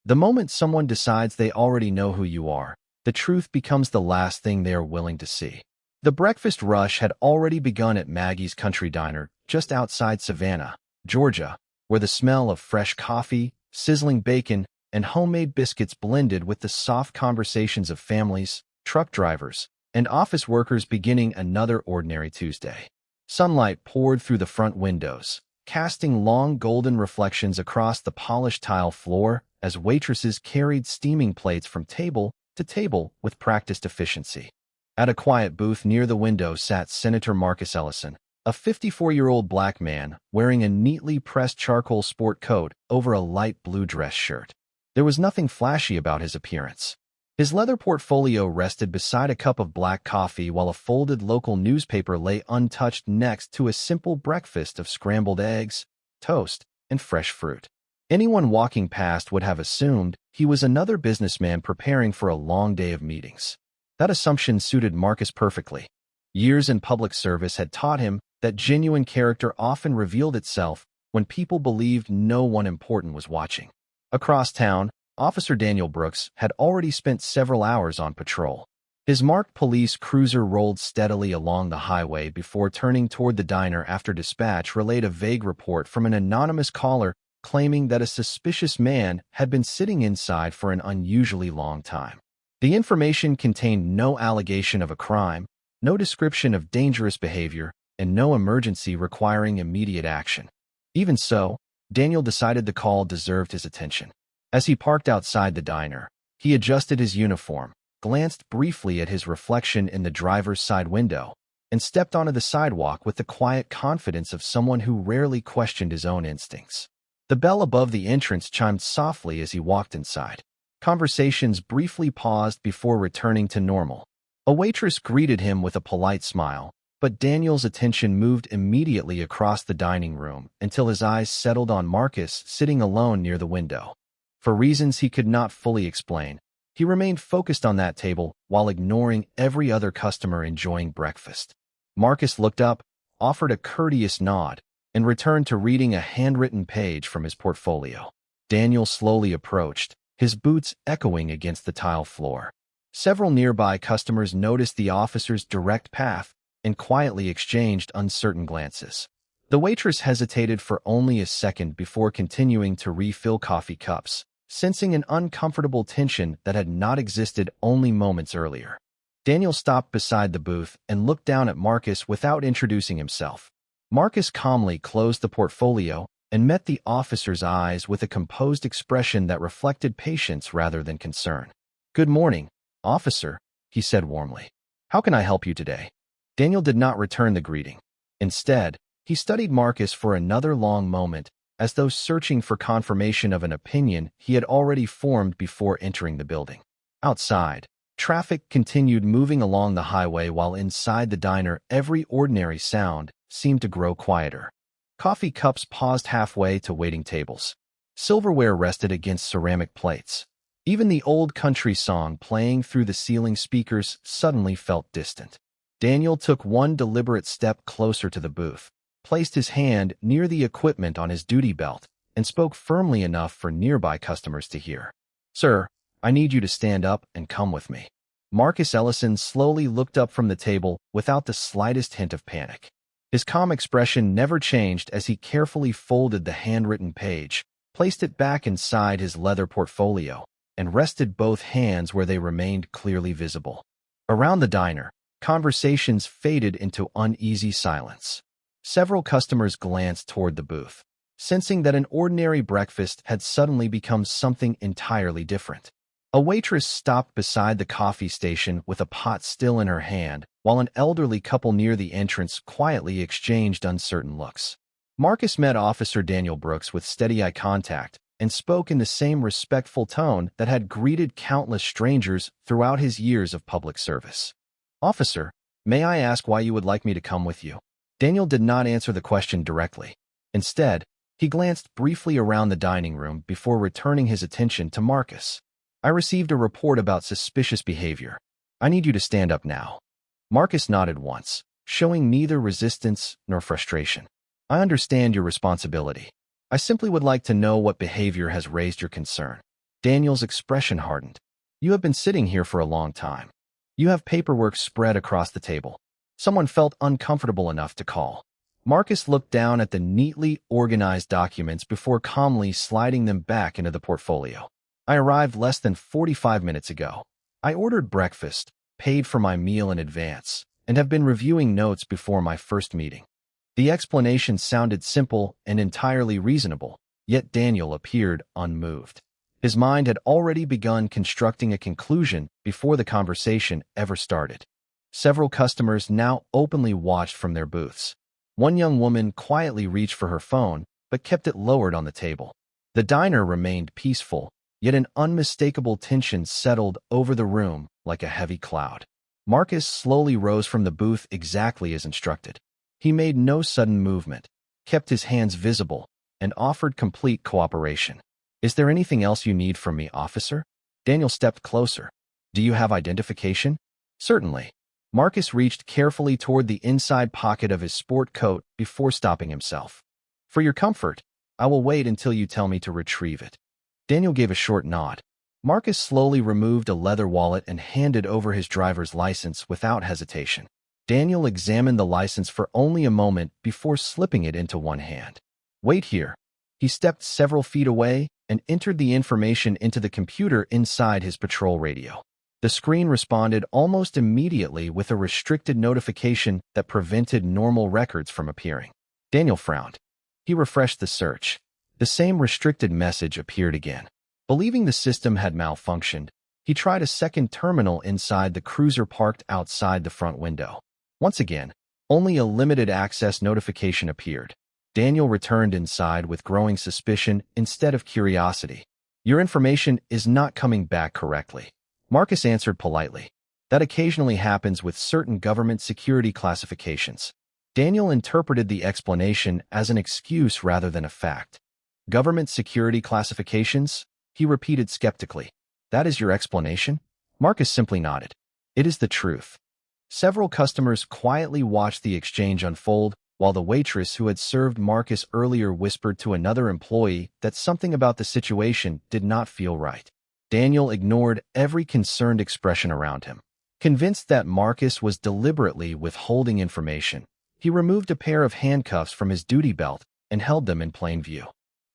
The moment someone decides they already know who you are, the truth becomes the last thing they are willing to see. The breakfast rush had already begun at Maggie's Country Diner, just outside Savannah, Georgia, where the smell of fresh coffee, sizzling bacon, and homemade biscuits blended with the soft conversations of families, truck drivers, and office workers beginning another ordinary Tuesday. Sunlight poured through the front windows, casting long golden reflections across the polished tile floor as waitresses carried steaming plates from table to table with practiced efficiency. At a quiet booth near the window sat Senator Marcus Ellison, a 54-year-old black man wearing a neatly pressed charcoal sport coat over a light blue dress shirt. There was nothing flashy about his appearance. His leather portfolio rested beside a cup of black coffee while a folded local newspaper lay untouched next to a simple breakfast of scrambled eggs, toast, and fresh fruit. Anyone walking past would have assumed he was another businessman preparing for a long day of meetings. That assumption suited Marcus perfectly. Years in public service had taught him that genuine character often revealed itself when people believed no one important was watching. Across town, Officer Daniel Brooks had already spent several hours on patrol. His marked police cruiser rolled steadily along the highway before turning toward the diner after dispatch relayed a vague report from an anonymous caller claiming that a suspicious man had been sitting inside for an unusually long time. The information contained no allegation of a crime, no description of dangerous behavior, and no emergency requiring immediate action. Even so, Daniel decided the call deserved his attention. As he parked outside the diner, he adjusted his uniform, glanced briefly at his reflection in the driver's side window, and stepped onto the sidewalk with the quiet confidence of someone who rarely questioned his own instincts. The bell above the entrance chimed softly as he walked inside. Conversations briefly paused before returning to normal. A waitress greeted him with a polite smile, but Daniel's attention moved immediately across the dining room until his eyes settled on Marcus sitting alone near the window. For reasons he could not fully explain, he remained focused on that table while ignoring every other customer enjoying breakfast. Marcus looked up, offered a courteous nod, and returned to reading a handwritten page from his portfolio. Daniel slowly approached, his boots echoing against the tile floor. Several nearby customers noticed the officer's direct path and quietly exchanged uncertain glances. The waitress hesitated for only a second before continuing to refill coffee cups, sensing an uncomfortable tension that had not existed only moments earlier. Daniel stopped beside the booth and looked down at Marcus without introducing himself. Marcus calmly closed the portfolio and met the officer's eyes with a composed expression that reflected patience rather than concern. "Good morning, officer," he said warmly. "How can I help you today?" Daniel did not return the greeting. Instead, he studied Marcus for another long moment, as though searching for confirmation of an opinion he had already formed before entering the building. Outside, traffic continued moving along the highway while inside the diner every ordinary sound seemed to grow quieter. Coffee cups paused halfway to waiting tables. Silverware rested against ceramic plates. Even the old country song playing through the ceiling speakers suddenly felt distant. Daniel took one deliberate step closer to the booth, placed his hand near the equipment on his duty belt, and spoke firmly enough for nearby customers to hear. "Sir, I need you to stand up and come with me." Marcus Ellison slowly looked up from the table without the slightest hint of panic. His calm expression never changed as he carefully folded the handwritten page, placed it back inside his leather portfolio, and rested both hands where they remained clearly visible. Around the diner, conversations faded into uneasy silence. Several customers glanced toward the booth, sensing that an ordinary breakfast had suddenly become something entirely different. A waitress stopped beside the coffee station with a pot still in her hand, while an elderly couple near the entrance quietly exchanged uncertain looks. Marcus met Officer Daniel Brooks with steady eye contact and spoke in the same respectful tone that had greeted countless strangers throughout his years of public service. "Officer, may I ask why you would like me to come with you?" Daniel did not answer the question directly. Instead, he glanced briefly around the dining room before returning his attention to Marcus. "I received a report about suspicious behavior. I need you to stand up now." Marcus nodded once, showing neither resistance nor frustration. "I understand your responsibility. I simply would like to know what behavior has raised your concern." Daniel's expression hardened. You have been sitting here for a long time. You have paperwork spread across the table. Someone felt uncomfortable enough to call. Marcus looked down at the neatly organized documents before calmly sliding them back into the portfolio. I arrived less than 45 minutes ago. I ordered breakfast, paid for my meal in advance, and have been reviewing notes before my first meeting. The explanation sounded simple and entirely reasonable, yet Daniel appeared unmoved. His mind had already begun constructing a conclusion before the conversation ever started. Several customers now openly watched from their booths. One young woman quietly reached for her phone, but kept it lowered on the table. The diner remained peaceful, yet an unmistakable tension settled over the room like a heavy cloud. Marcus slowly rose from the booth exactly as instructed. He made no sudden movement, kept his hands visible, and offered complete cooperation. Is there anything else you need from me, officer? Daniel stepped closer. Do you have identification? Certainly. Marcus reached carefully toward the inside pocket of his sport coat before stopping himself. For your comfort, I will wait until you tell me to retrieve it. Daniel gave a short nod. Marcus slowly removed a leather wallet and handed over his driver's license without hesitation. Daniel examined the license for only a moment before slipping it into one hand. Wait here. He stepped several feet away and entered the information into the computer inside his patrol radio. The screen responded almost immediately with a restricted notification that prevented normal records from appearing. Daniel frowned. He refreshed the search. The same restricted message appeared again. Believing the system had malfunctioned, he tried a second terminal inside the cruiser parked outside the front window. Once again, only a limited access notification appeared. Daniel returned inside with growing suspicion instead of curiosity. Your information is not coming back correctly. Marcus answered politely. That occasionally happens with certain government security classifications. Daniel interpreted the explanation as an excuse rather than a fact. Government security classifications? He repeated skeptically. That is your explanation? Marcus simply nodded. It is the truth. Several customers quietly watched the exchange unfold, while the waitress who had served Marcus earlier whispered to another employee that something about the situation did not feel right. Daniel ignored every concerned expression around him. Convinced that Marcus was deliberately withholding information, he removed a pair of handcuffs from his duty belt and held them in plain view.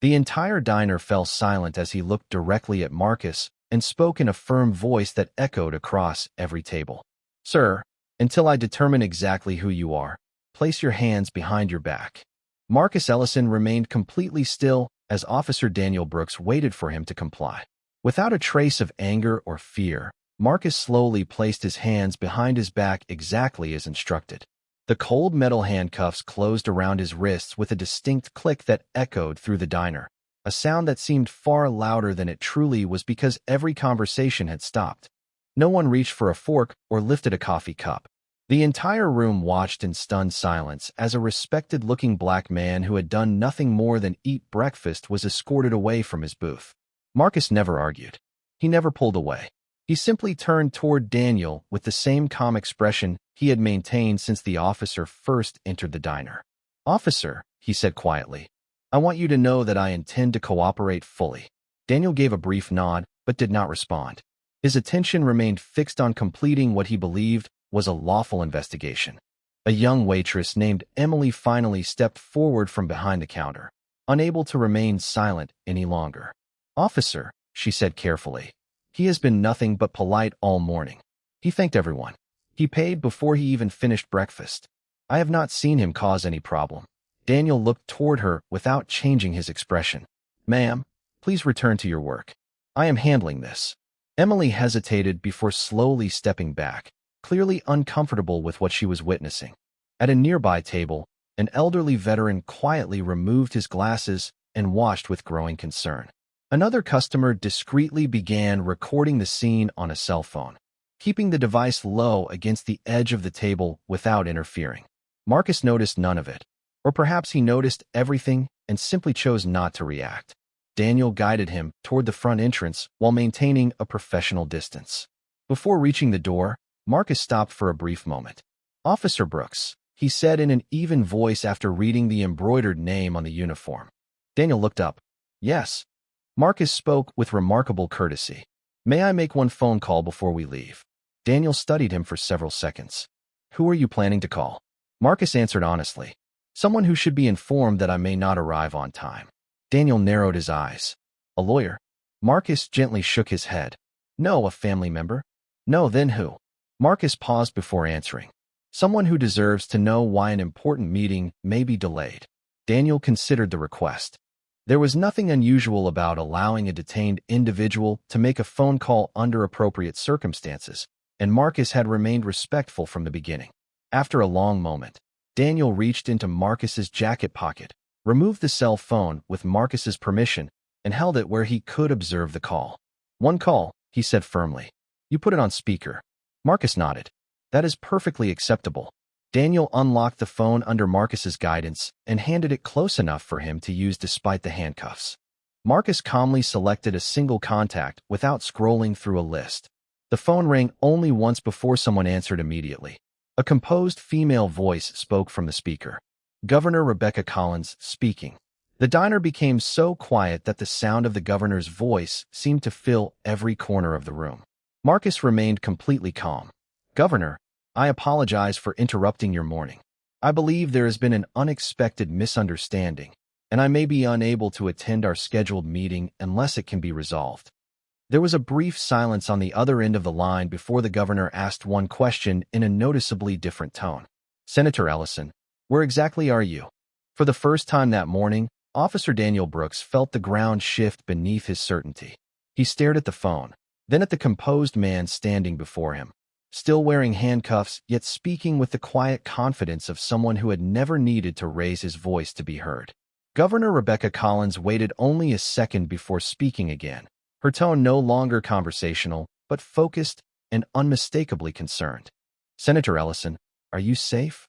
The entire diner fell silent as he looked directly at Marcus and spoke in a firm voice that echoed across every table. Sir, until I determine exactly who you are, place your hands behind your back. Marcus Ellison remained completely still as Officer Daniel Brooks waited for him to comply. Without a trace of anger or fear, Marcus slowly placed his hands behind his back exactly as instructed. The cold metal handcuffs closed around his wrists with a distinct click that echoed through the diner, a sound that seemed far louder than it truly was because every conversation had stopped. No one reached for a fork or lifted a coffee cup. The entire room watched in stunned silence as a respected-looking black man who had done nothing more than eat breakfast was escorted away from his booth. Marcus never argued. He never pulled away. He simply turned toward Daniel with the same calm expression he had maintained since the officer first entered the diner. Officer, he said quietly, I want you to know that I intend to cooperate fully. Daniel gave a brief nod, but did not respond. His attention remained fixed on completing what he believed was a lawful investigation. A young waitress named Emily finally stepped forward from behind the counter, unable to remain silent any longer. Officer, she said carefully, he has been nothing but polite all morning. He thanked everyone. He paid before he even finished breakfast. I have not seen him cause any problem. Daniel looked toward her without changing his expression. Ma'am, please return to your work. I am handling this. Emily hesitated before slowly stepping back, clearly uncomfortable with what she was witnessing. At a nearby table, an elderly veteran quietly removed his glasses and watched with growing concern. Another customer discreetly began recording the scene on a cell phone, keeping the device low against the edge of the table without interfering. Marcus noticed none of it, or perhaps he noticed everything and simply chose not to react. Daniel guided him toward the front entrance while maintaining a professional distance. Before reaching the door, Marcus stopped for a brief moment. Officer Brooks, he said in an even voice after reading the embroidered name on the uniform. Daniel looked up. Yes. Marcus spoke with remarkable courtesy. May I make one phone call before we leave? Daniel studied him for several seconds. Who are you planning to call? Marcus answered honestly. Someone who should be informed that I may not arrive on time. Daniel narrowed his eyes. A lawyer? Marcus gently shook his head. No, a family member. No, then who? Marcus paused before answering. Someone who deserves to know why an important meeting may be delayed. Daniel considered the request. There was nothing unusual about allowing a detained individual to make a phone call under appropriate circumstances, and Marcus had remained respectful from the beginning. After a long moment, Daniel reached into Marcus's jacket pocket, removed the cell phone with Marcus's permission, and held it where he could observe the call. One call, he said firmly. You put it on speaker. Marcus nodded. That is perfectly acceptable. Daniel unlocked the phone under Marcus's guidance and handed it close enough for him to use despite the handcuffs. Marcus calmly selected a single contact without scrolling through a list. The phone rang only once before someone answered immediately. A composed female voice spoke from the speaker. Governor Rebecca Collins speaking. The diner became so quiet that the sound of the governor's voice seemed to fill every corner of the room. Marcus remained completely calm. Governor, I apologize for interrupting your morning. I believe there has been an unexpected misunderstanding, and I may be unable to attend our scheduled meeting unless it can be resolved. There was a brief silence on the other end of the line before the governor asked one question in a noticeably different tone. Senator Ellison, where exactly are you? For the first time that morning, Officer Daniel Brooks felt the ground shift beneath his certainty. He stared at the phone, then at the composed man standing before him, still wearing handcuffs, yet speaking with the quiet confidence of someone who had never needed to raise his voice to be heard. Governor Rebecca Collins waited only a second before speaking again, her tone no longer conversational, but focused and unmistakably concerned. Senator Ellison, are you safe?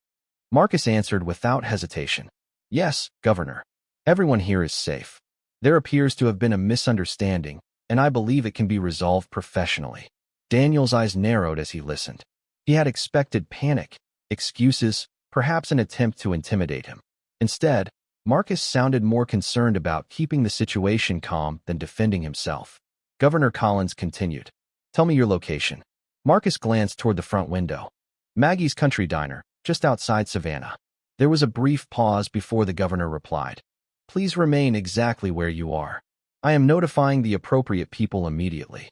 Marcus answered without hesitation. Yes, Governor. Everyone here is safe. There appears to have been a misunderstanding, and I believe it can be resolved professionally. Daniel's eyes narrowed as he listened. He had expected panic, excuses, perhaps an attempt to intimidate him. Instead, Marcus sounded more concerned about keeping the situation calm than defending himself. Governor Collins continued. Tell me your location. Marcus glanced toward the front window. Maggie's Country Diner, just outside Savannah. There was a brief pause before the governor replied. Please remain exactly where you are. I am notifying the appropriate people immediately.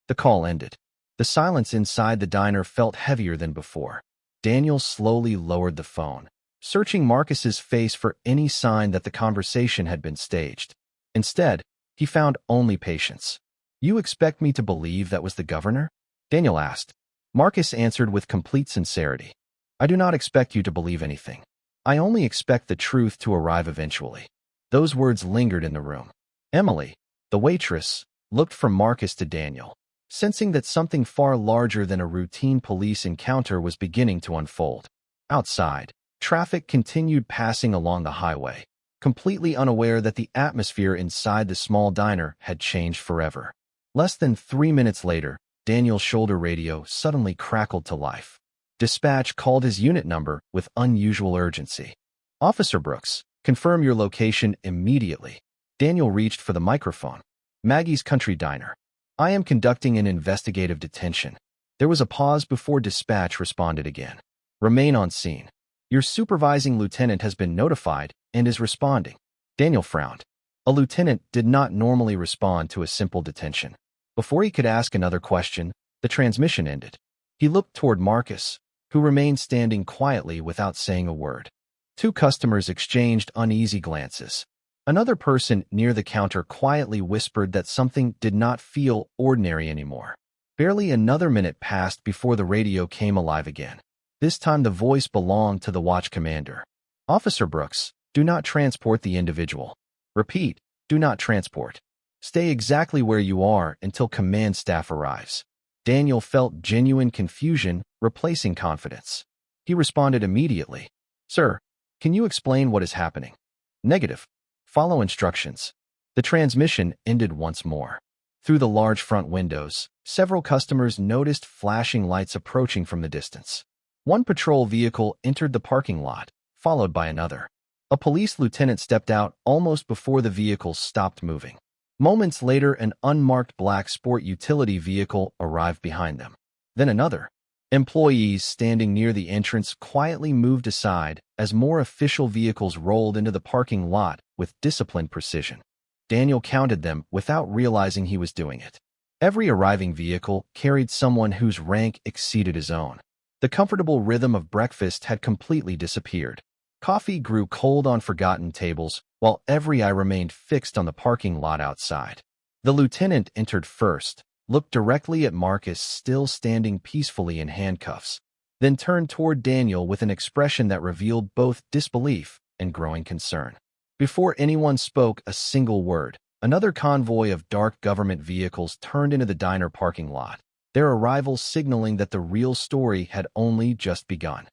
The call ended. The silence inside the diner felt heavier than before. Daniel slowly lowered the phone, searching Marcus's face for any sign that the conversation had been staged. Instead, he found only patience. You expect me to believe that was the governor? Daniel asked. Marcus answered with complete sincerity. I do not expect you to believe anything. I only expect the truth to arrive eventually. Those words lingered in the room. Emily, the waitress, looked from Marcus to Daniel, sensing that something far larger than a routine police encounter was beginning to unfold. Outside, traffic continued passing along the highway, completely unaware that the atmosphere inside the small diner had changed forever. Less than 3 minutes later, Daniel's shoulder radio suddenly crackled to life. Dispatch called his unit number with unusual urgency. Officer Brooks, confirm your location immediately. Daniel reached for the microphone. Maggie's Country Diner. I am conducting an investigative detention. There was a pause before dispatch responded again. Remain on scene. Your supervising lieutenant has been notified and is responding. Daniel frowned. A lieutenant did not normally respond to a simple detention. Before he could ask another question, the transmission ended. He looked toward Marcus, who remained standing quietly without saying a word. Two customers exchanged uneasy glances. Another person near the counter quietly whispered that something did not feel ordinary anymore. Barely another minute passed before the radio came alive again. This time the voice belonged to the watch commander. Officer Brooks, do not transport the individual. Repeat, do not transport. Stay exactly where you are until command staff arrives. Daniel felt genuine confusion, replacing confidence. He responded immediately. Sir, can you explain what is happening? Negative. Follow instructions. The transmission ended once more. Through the large front windows, several customers noticed flashing lights approaching from the distance. One patrol vehicle entered the parking lot, followed by another. A police lieutenant stepped out almost before the vehicles stopped moving. Moments later, an unmarked black sport utility vehicle arrived behind them. Then another. Employees standing near the entrance quietly moved aside as more official vehicles rolled into the parking lot with disciplined precision. Daniel counted them without realizing he was doing it. Every arriving vehicle carried someone whose rank exceeded his own. The comfortable rhythm of breakfast had completely disappeared. Coffee grew cold on forgotten tables, while every eye remained fixed on the parking lot outside. The lieutenant entered first, looked directly at Marcus still standing peacefully in handcuffs, then turned toward Daniel with an expression that revealed both disbelief and growing concern. Before anyone spoke a single word, another convoy of dark government vehicles turned into the diner parking lot, their arrival signaling that the real story had only just begun.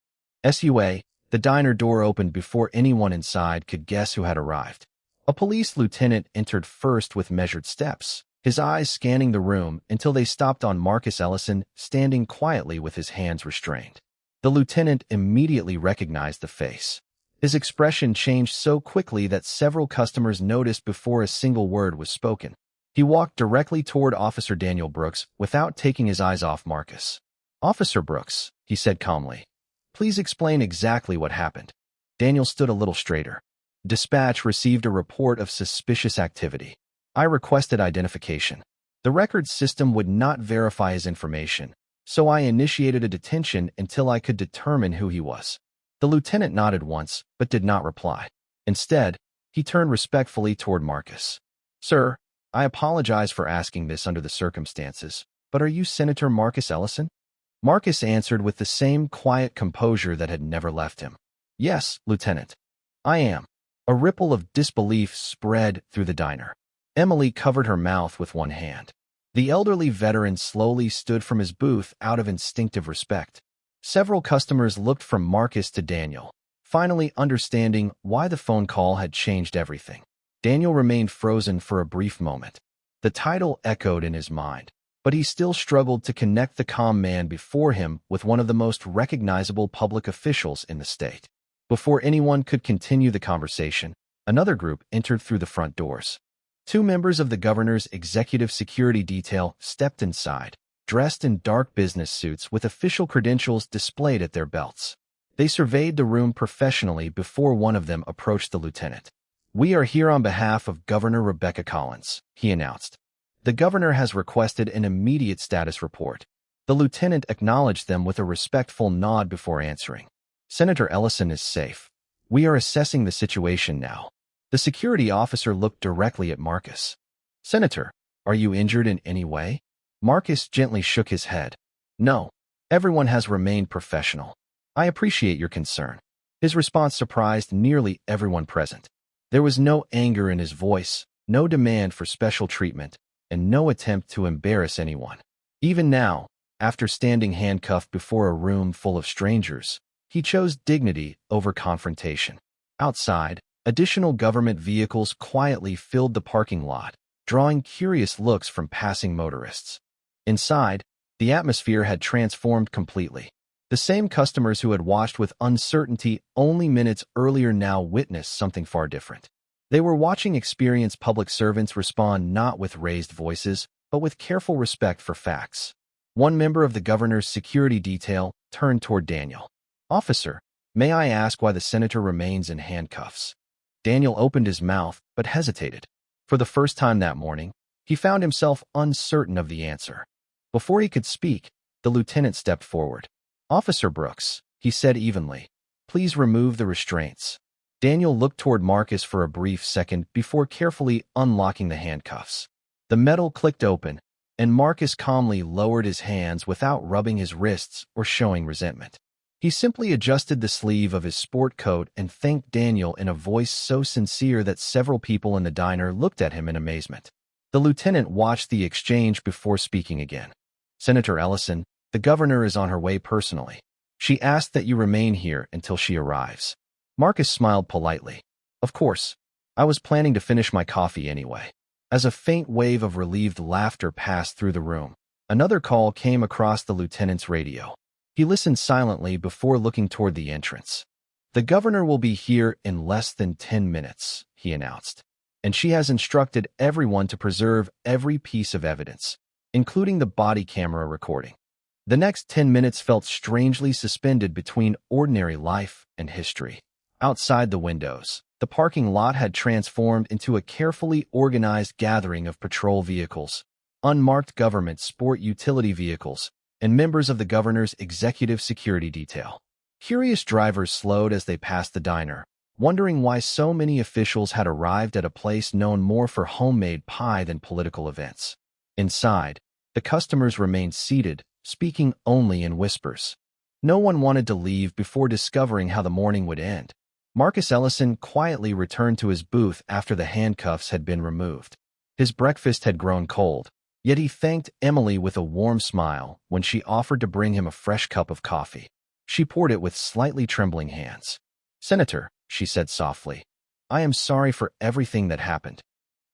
SUA, the diner door opened before anyone inside could guess who had arrived. A police lieutenant entered first with measured steps, his eyes scanning the room until they stopped on Marcus Ellison standing quietly with his hands restrained. The lieutenant immediately recognized the face. His expression changed so quickly that several customers noticed before a single word was spoken. He walked directly toward Officer Daniel Brooks without taking his eyes off Marcus. "Officer Brooks," he said calmly, "please explain exactly what happened." Daniel stood a little straighter. "Dispatch received a report of suspicious activity. I requested identification. The records system would not verify his information, so I initiated a detention until I could determine who he was." The lieutenant nodded once, but did not reply. Instead, he turned respectfully toward Marcus. "Sir, I apologize for asking this under the circumstances, but are you Senator Marcus Ellison?" Marcus answered with the same quiet composure that had never left him. "Yes, Lieutenant. I am." A ripple of disbelief spread through the diner. Emily covered her mouth with one hand. The elderly veteran slowly stood from his booth out of instinctive respect. Several customers looked from Marcus to Daniel, finally understanding why the phone call had changed everything. Daniel remained frozen for a brief moment. The title echoed in his mind, but he still struggled to connect the calm man before him with one of the most recognizable public officials in the state. Before anyone could continue the conversation, another group entered through the front doors. Two members of the governor's executive security detail stepped inside, dressed in dark business suits with official credentials displayed at their belts. They surveyed the room professionally before one of them approached the lieutenant. "We are here on behalf of Governor Rebecca Collins," he announced. "The governor has requested an immediate status report." The lieutenant acknowledged them with a respectful nod before answering. "Senator Ellison is safe. We are assessing the situation now." The security officer looked directly at Marcus. "Senator, are you injured in any way?" Marcus gently shook his head. "No. Everyone has remained professional. I appreciate your concern." His response surprised nearly everyone present. There was no anger in his voice, no demand for special treatment, and no attempt to embarrass anyone. Even now, after standing handcuffed before a room full of strangers, he chose dignity over confrontation. Outside, additional government vehicles quietly filled the parking lot, drawing curious looks from passing motorists. Inside, the atmosphere had transformed completely. The same customers who had watched with uncertainty only minutes earlier now witnessed something far different. They were watching experienced public servants respond not with raised voices, but with careful respect for facts. One member of the governor's security detail turned toward Daniel. "Officer, may I ask why the senator remains in handcuffs?" Daniel opened his mouth, but hesitated. For the first time that morning, he found himself uncertain of the answer. Before he could speak, the lieutenant stepped forward. "Officer Brooks," he said evenly, "please remove the restraints." Daniel looked toward Marcus for a brief second before carefully unlocking the handcuffs. The metal clicked open, and Marcus calmly lowered his hands without rubbing his wrists or showing resentment. He simply adjusted the sleeve of his sport coat and thanked Daniel in a voice so sincere that several people in the diner looked at him in amazement. The lieutenant watched the exchange before speaking again. "Senator Ellison, the governor is on her way personally. She asked that you remain here until she arrives." Marcus smiled politely. "Of course. I was planning to finish my coffee anyway." As a faint wave of relieved laughter passed through the room, another call came across the lieutenant's radio. He listened silently before looking toward the entrance. "The governor will be here in less than 10 minutes, he announced. and she has instructed everyone to preserve every piece of evidence, including the body camera recording. The next 10 minutes felt strangely suspended between ordinary life and history. Outside the windows, the parking lot had transformed into a carefully organized gathering of patrol vehicles, unmarked government sport utility vehicles, and members of the governor's executive security detail. Curious drivers slowed as they passed the diner, wondering why so many officials had arrived at a place known more for homemade pie than political events. Inside, the customers remained seated, speaking only in whispers. No one wanted to leave before discovering how the morning would end. Marcus Ellison quietly returned to his booth after the handcuffs had been removed. His breakfast had grown cold, yet he thanked Emily with a warm smile when she offered to bring him a fresh cup of coffee. She poured it with slightly trembling hands. "Senator," she said softly, "I am sorry for everything that happened."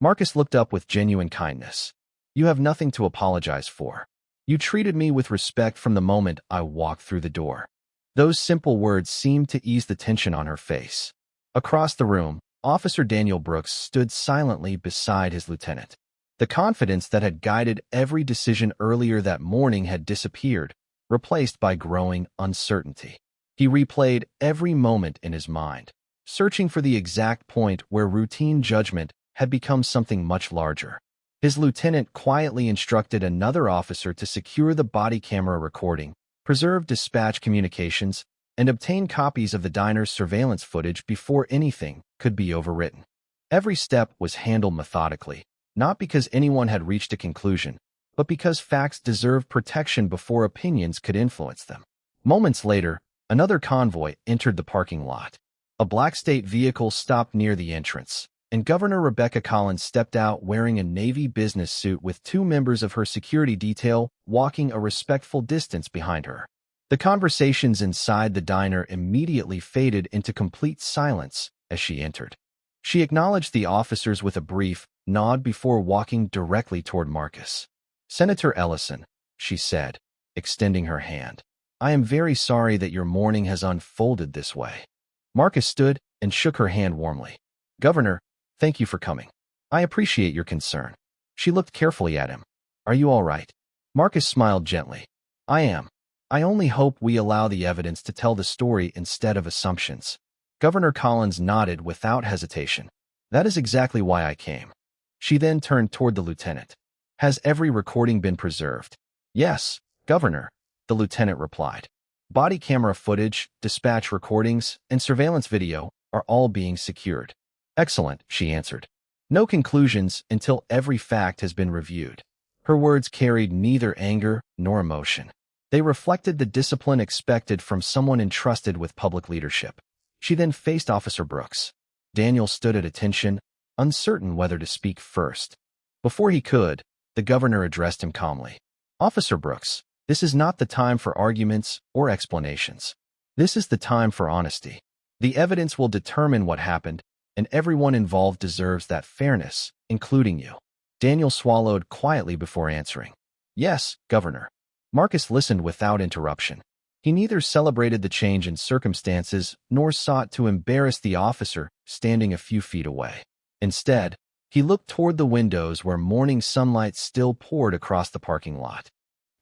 Marcus looked up with genuine kindness. "You have nothing to apologize for. You treated me with respect from the moment I walked through the door." Those simple words seemed to ease the tension on her face. Across the room, Officer Daniel Brooks stood silently beside his lieutenant. The confidence that had guided every decision earlier that morning had disappeared, replaced by growing uncertainty. He replayed every moment in his mind, searching for the exact point where routine judgment had become something much larger. His lieutenant quietly instructed another officer to secure the body camera recording, preserve dispatch communications, and obtain copies of the diner's surveillance footage before anything could be overwritten. Every step was handled methodically, not because anyone had reached a conclusion, but because facts deserved protection before opinions could influence them. Moments later, another convoy entered the parking lot. A black state vehicle stopped near the entrance, and Governor Rebecca Collins stepped out wearing a Navy business suit with two members of her security detail walking a respectful distance behind her. The conversations inside the diner immediately faded into complete silence as she entered. She acknowledged the officers with a brief nod before walking directly toward Marcus. "Senator Ellison," she said, extending her hand, "I am very sorry that your morning has unfolded this way." Marcus stood and shook her hand warmly. "Governor, thank you for coming. I appreciate your concern." She looked carefully at him. "Are you all right?" Marcus smiled gently. "I am. I only hope we allow the evidence to tell the story instead of assumptions." Governor Collins nodded without hesitation. "That is exactly why I came." She then turned toward the lieutenant. "Has every recording been preserved?" "Yes, Governor," the lieutenant replied. "Body camera footage, dispatch recordings, and surveillance video are all being secured." "Excellent," she answered. "No conclusions until every fact has been reviewed." Her words carried neither anger nor emotion. They reflected the discipline expected from someone entrusted with public leadership. She then faced Officer Brooks. Daniel stood at attention, uncertain whether to speak first. Before he could, the governor addressed him calmly. "Officer Brooks, this is not the time for arguments or explanations. This is the time for honesty. The evidence will determine what happened, and everyone involved deserves that fairness, including you." Daniel swallowed quietly before answering. "Yes, Governor." Marcus listened without interruption. He neither celebrated the change in circumstances nor sought to embarrass the officer standing a few feet away. Instead, he looked toward the windows where morning sunlight still poured across the parking lot.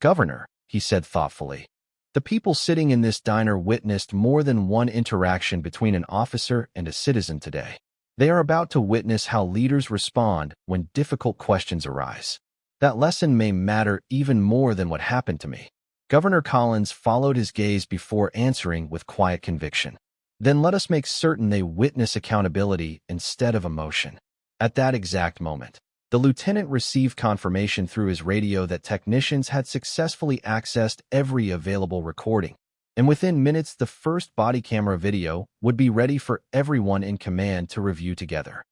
"Governor," he said thoughtfully, "the people sitting in this diner witnessed more than one interaction between an officer and a citizen today. They are about to witness how leaders respond when difficult questions arise. That lesson may matter even more than what happened to me." Governor Collins followed his gaze before answering with quiet conviction. "Then let us make certain they witness accountability instead of emotion." At that exact moment, the lieutenant received confirmation through his radio that technicians had successfully accessed every available recording, and within minutes the first body camera video would be ready for everyone in command to review together.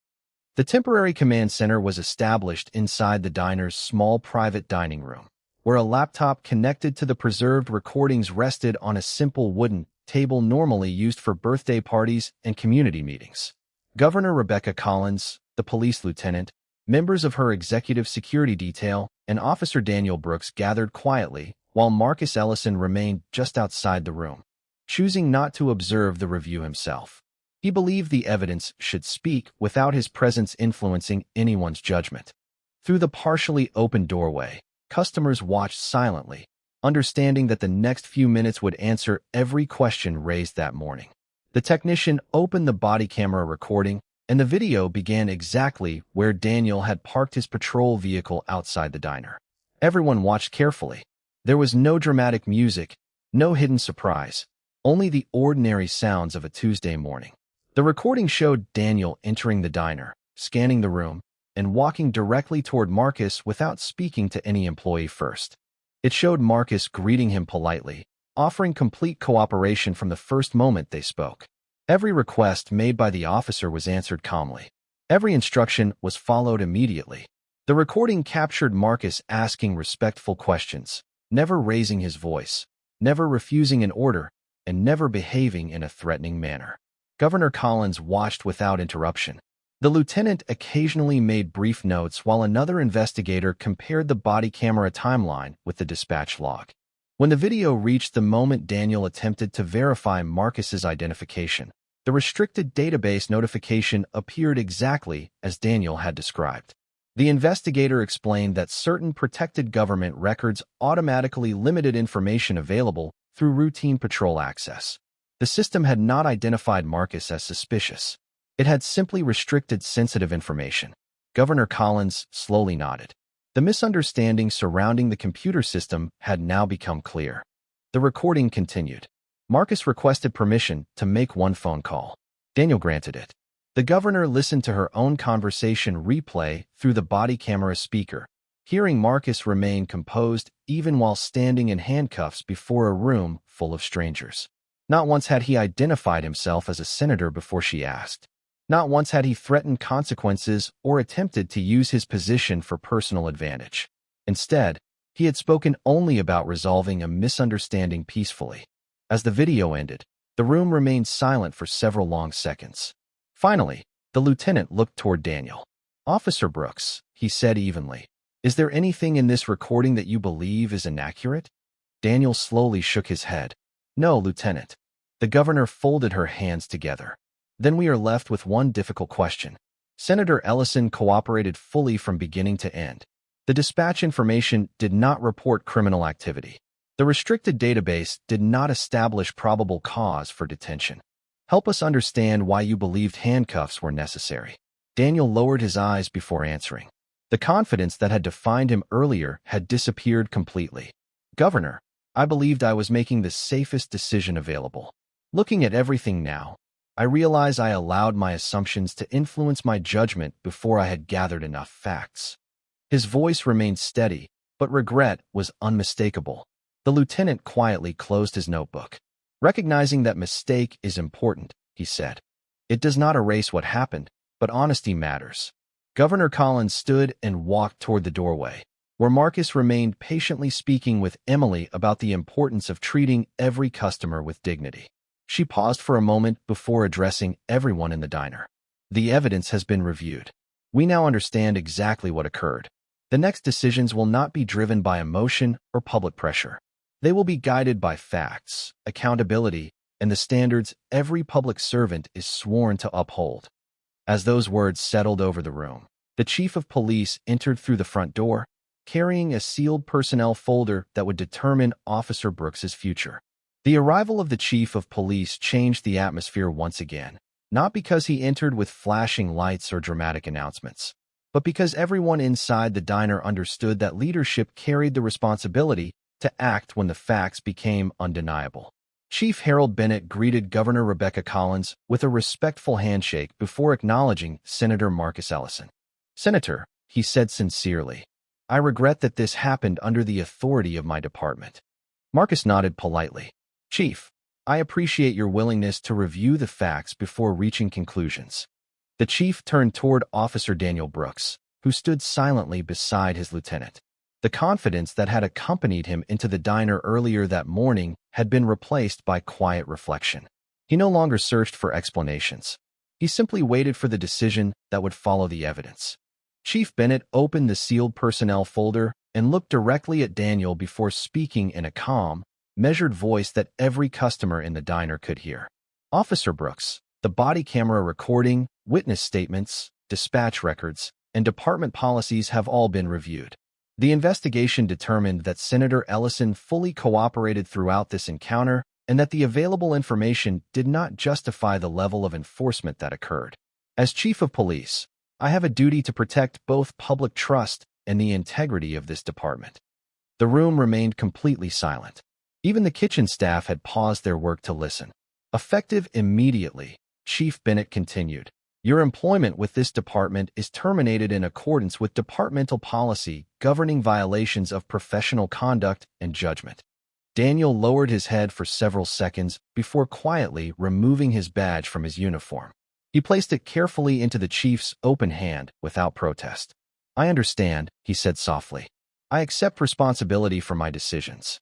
The temporary command center was established inside the diner's small private dining room, where a laptop connected to the preserved recordings rested on a simple wooden table normally used for birthday parties and community meetings. Governor Rebecca Collins, the police lieutenant, members of her executive security detail, and Officer Daniel Brooks gathered quietly, while Marcus Ellison remained just outside the room, choosing not to observe the review himself. He believed the evidence should speak without his presence influencing anyone's judgment. Through the partially open doorway, customers watched silently, understanding that the next few minutes would answer every question raised that morning. The technician opened the body camera recording, and the video began exactly where Daniel had parked his patrol vehicle outside the diner. Everyone watched carefully. There was no dramatic music, no hidden surprise, only the ordinary sounds of a Tuesday morning. The recording showed Daniel entering the diner, scanning the room, and walking directly toward Marcus without speaking to any employee first. It showed Marcus greeting him politely, offering complete cooperation from the first moment they spoke. Every request made by the officer was answered calmly. Every instruction was followed immediately. The recording captured Marcus asking respectful questions, never raising his voice, never refusing an order, and never behaving in a threatening manner. Governor Collins watched without interruption. The lieutenant occasionally made brief notes while another investigator compared the body camera timeline with the dispatch log. When the video reached the moment Daniel attempted to verify Marcus's identification, the restricted database notification appeared exactly as Daniel had described. The investigator explained that certain protected government records automatically limited information available through routine patrol access. The system had not identified Marcus as suspicious. It had simply restricted sensitive information. Governor Collins slowly nodded. The misunderstanding surrounding the computer system had now become clear. The recording continued. Marcus requested permission to make one phone call. Daniel granted it. The governor listened to her own conversation replay through the body camera speaker, hearing Marcus remain composed even while standing in handcuffs before a room full of strangers. Not once had he identified himself as a senator before she asked. Not once had he threatened consequences or attempted to use his position for personal advantage. Instead, he had spoken only about resolving a misunderstanding peacefully. As the video ended, the room remained silent for several long seconds. Finally, the lieutenant looked toward Daniel. "Officer Brooks," he said evenly, "is there anything in this recording that you believe is inaccurate?" Daniel slowly shook his head. "No, Lieutenant." The governor folded her hands together. "Then we are left with one difficult question." Senator Ellison cooperated fully from beginning to end. The dispatch information did not report criminal activity. The restricted database did not establish probable cause for detention. Help us understand why you believed handcuffs were necessary. Daniel lowered his eyes before answering. The confidence that had defined him earlier had disappeared completely. "Governor, I believed I was making the safest decision available. Looking at everything now, I realize I allowed my assumptions to influence my judgment before I had gathered enough facts." His voice remained steady, but regret was unmistakable. The lieutenant quietly closed his notebook. "Recognizing that mistake is important," he said. "It does not erase what happened, but honesty matters." Governor Collins stood and walked toward the doorway, where Marcus remained patiently speaking with Emily about the importance of treating every customer with dignity. She paused for a moment before addressing everyone in the diner. "The evidence has been reviewed. We now understand exactly what occurred. The next decisions will not be driven by emotion or public pressure. They will be guided by facts, accountability, and the standards every public servant is sworn to uphold." As those words settled over the room, the chief of police entered through the front door, carrying a sealed personnel folder that would determine Officer Brooks's future. The arrival of the chief of police changed the atmosphere once again, not because he entered with flashing lights or dramatic announcements, but because everyone inside the diner understood that leadership carried the responsibility to act when the facts became undeniable. Chief Harold Bennett greeted Governor Rebecca Collins with a respectful handshake before acknowledging Senator Marcus Ellison. "Senator," he said sincerely, "I regret that this happened under the authority of my department." Marcus nodded politely. "Chief, I appreciate your willingness to review the facts before reaching conclusions." The chief turned toward Officer Daniel Brooks, who stood silently beside his lieutenant. The confidence that had accompanied him into the diner earlier that morning had been replaced by quiet reflection. He no longer searched for explanations. He simply waited for the decision that would follow the evidence. Chief Bennett opened the sealed personnel folder and looked directly at Daniel before speaking in a calm, measured voice that every customer in the diner could hear. "Officer Brooks, The body camera recording, witness statements, dispatch records, and department policies have all been reviewed. The investigation determined that Senator Ellison fully cooperated throughout this encounter and that the available information did not justify the level of enforcement that occurred. As Chief of Police, I have a duty to protect both public trust and the integrity of this department. The room remained completely silent. Even the kitchen staff had paused their work to listen. Effective immediately, Chief Bennett continued, "Your employment with this department is terminated in accordance with departmental policy governing violations of professional conduct and judgment." Daniel lowered his head for several seconds before quietly removing his badge from his uniform. He placed it carefully into the chief's open hand without protest. "I understand," he said softly. "I accept responsibility for my decisions."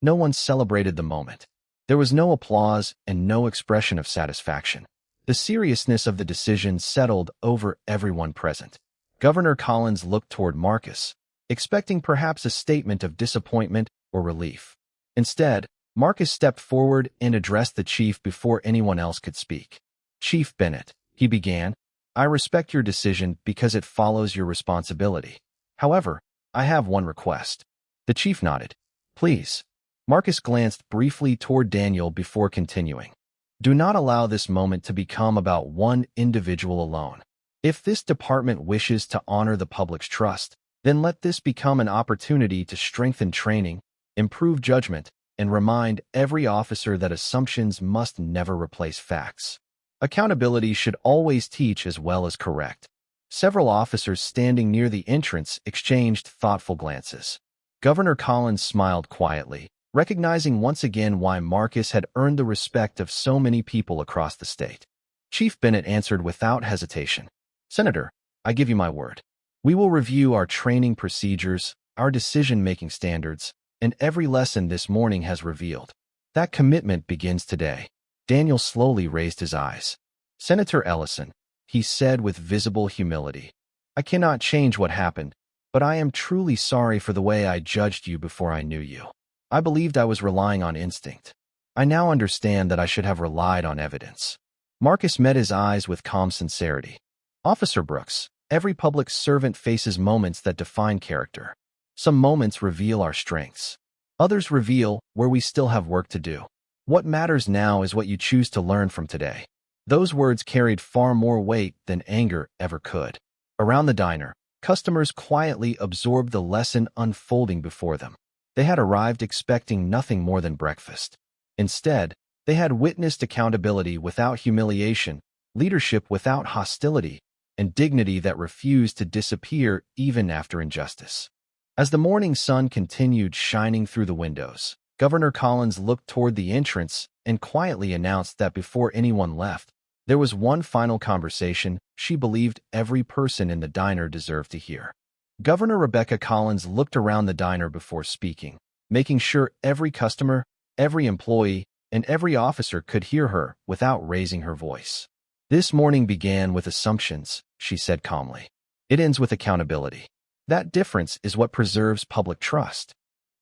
No one celebrated the moment. There was no applause and no expression of satisfaction. The seriousness of the decision settled over everyone present. Governor Collins looked toward Marcus, expecting perhaps a statement of disappointment or relief. Instead, Marcus stepped forward and addressed the chief before anyone else could speak. "Chief Bennett," he began, "I respect your decision because it follows your responsibility. However, I have one request." The chief nodded. "Please." Marcus glanced briefly toward Daniel before continuing. "Do not allow this moment to become about one individual alone. If this department wishes to honor the public's trust, then let this become an opportunity to strengthen training, improve judgment, and remind every officer that assumptions must never replace facts. Accountability should always teach as well as correct." Several officers standing near the entrance exchanged thoughtful glances. Governor Collins smiled quietly, recognizing once again why Marcus had earned the respect of so many people across the state. Chief Bennett answered without hesitation. "Senator, I give you my word. We will review our training procedures, our decision-making standards, and every lesson this morning has revealed. That commitment begins today." Daniel slowly raised his eyes. "Senator Ellison," he said with visible humility, "I cannot change what happened, but I am truly sorry for the way I judged you before I knew you. I believed I was relying on instinct. I now understand that I should have relied on evidence." Marcus met his eyes with calm sincerity. "Officer Brooks, every public servant faces moments that define character. Some moments reveal our strengths. Others reveal where we still have work to do. What matters now is what you choose to learn from today." Those words carried far more weight than anger ever could. Around the diner, customers quietly absorbed the lesson unfolding before them. They had arrived expecting nothing more than breakfast. Instead, they had witnessed accountability without humiliation, leadership without hostility, and dignity that refused to disappear even after injustice. As the morning sun continued shining through the windows, Governor Collins looked toward the entrance and quietly announced that before anyone left, there was one final conversation she believed every person in the diner deserved to hear. Governor Rebecca Collins looked around the diner before speaking, making sure every customer, every employee, and every officer could hear her without raising her voice. "This morning began with assumptions," she said calmly. "It ends with accountability. That difference is what preserves public trust."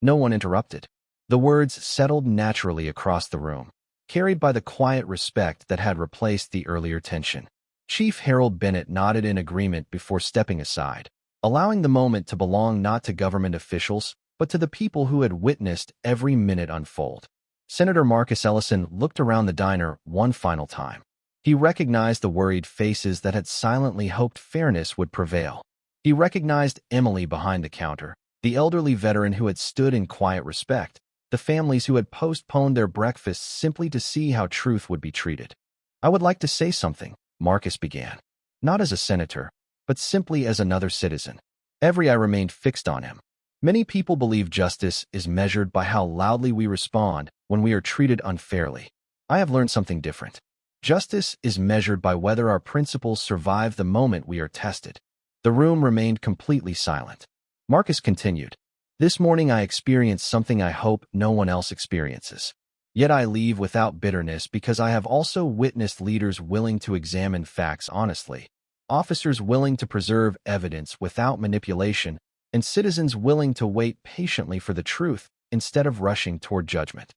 No one interrupted. The words settled naturally across the room, carried by the quiet respect that had replaced the earlier tension. Chief Harold Bennett nodded in agreement before stepping aside, allowing the moment to belong not to government officials, but to the people who had witnessed every minute unfold. Senator Marcus Ellison looked around the diner one final time. He recognized the worried faces that had silently hoped fairness would prevail. He recognized Emily behind the counter, the elderly veteran who had stood in quiet respect, the families who had postponed their breakfasts simply to see how truth would be treated. "I would like to say something," Marcus began. "Not as a senator, but simply as another citizen." Every eye remained fixed on him. Many people believe justice is measured by how loudly we respond when we are treated unfairly. I have learned something different. Justice is measured by whether our principles survive the moment we are tested. The room remained completely silent. Marcus continued, "This morning I experienced something I hope no one else experiences. Yet I leave without bitterness because I have also witnessed leaders willing to examine facts honestly, officers willing to preserve evidence without manipulation, and citizens willing to wait patiently for the truth instead of rushing toward judgment."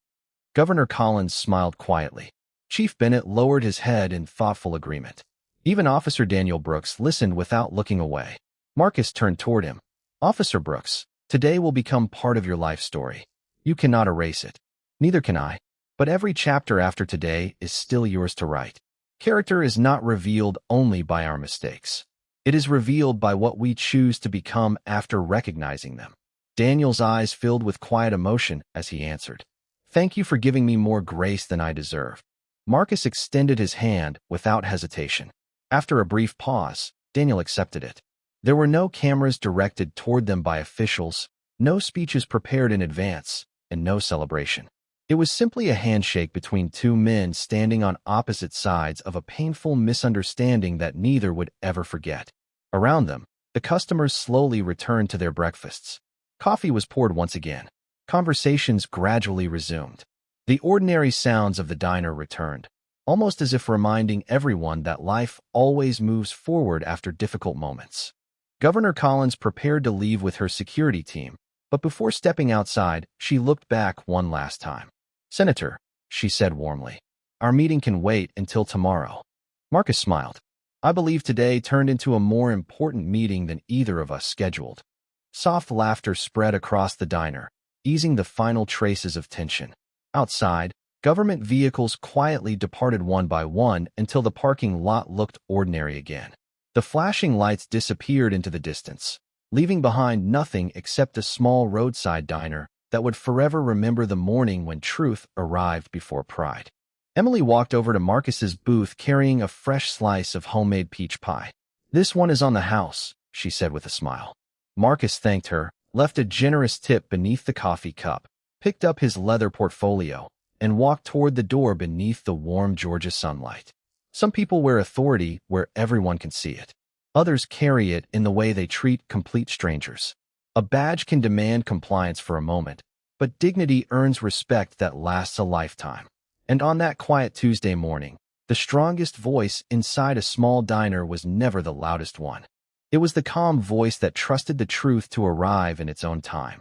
Governor Collins smiled quietly. Chief Bennett lowered his head in thoughtful agreement. Even Officer Daniel Brooks listened without looking away. Marcus turned toward him. Officer Brooks, today will become part of your life story. You cannot erase it. Neither can I. But every chapter after today is still yours to write. Character is not revealed only by our mistakes. It is revealed by what we choose to become after recognizing them. Daniel's eyes filled with quiet emotion as he answered. Thank you for giving me more grace than I deserve. Marcus extended his hand without hesitation. After a brief pause, Daniel accepted it. There were no cameras directed toward them by officials, no speeches prepared in advance, and no celebration. It was simply a handshake between two men standing on opposite sides of a painful misunderstanding that neither would ever forget. Around them, the customers slowly returned to their breakfasts. Coffee was poured once again. Conversations gradually resumed. The ordinary sounds of the diner returned, almost as if reminding everyone that life always moves forward after difficult moments. Governor Collins prepared to leave with her security team, but before stepping outside, she looked back one last time. Senator, she said warmly, our meeting can wait until tomorrow. Marcus smiled. I believe today turned into a more important meeting than either of us scheduled. Soft laughter spread across the diner, easing the final traces of tension. Outside, government vehicles quietly departed one by one until the parking lot looked ordinary again. The flashing lights disappeared into the distance, leaving behind nothing except a small roadside diner that would forever remember the morning when truth arrived before pride. Emily walked over to Marcus's booth carrying a fresh slice of homemade peach pie. This one is on the house, she said with a smile. Marcus thanked her, left a generous tip beneath the coffee cup, picked up his leather portfolio, and walked toward the door beneath the warm Georgia sunlight. Some people wear authority where everyone can see it. Others carry it in the way they treat complete strangers. A badge can demand compliance for a moment, but dignity earns respect that lasts a lifetime. And on that quiet Tuesday morning, the strongest voice inside a small diner was never the loudest one. It was the calm voice that trusted the truth to arrive in its own time.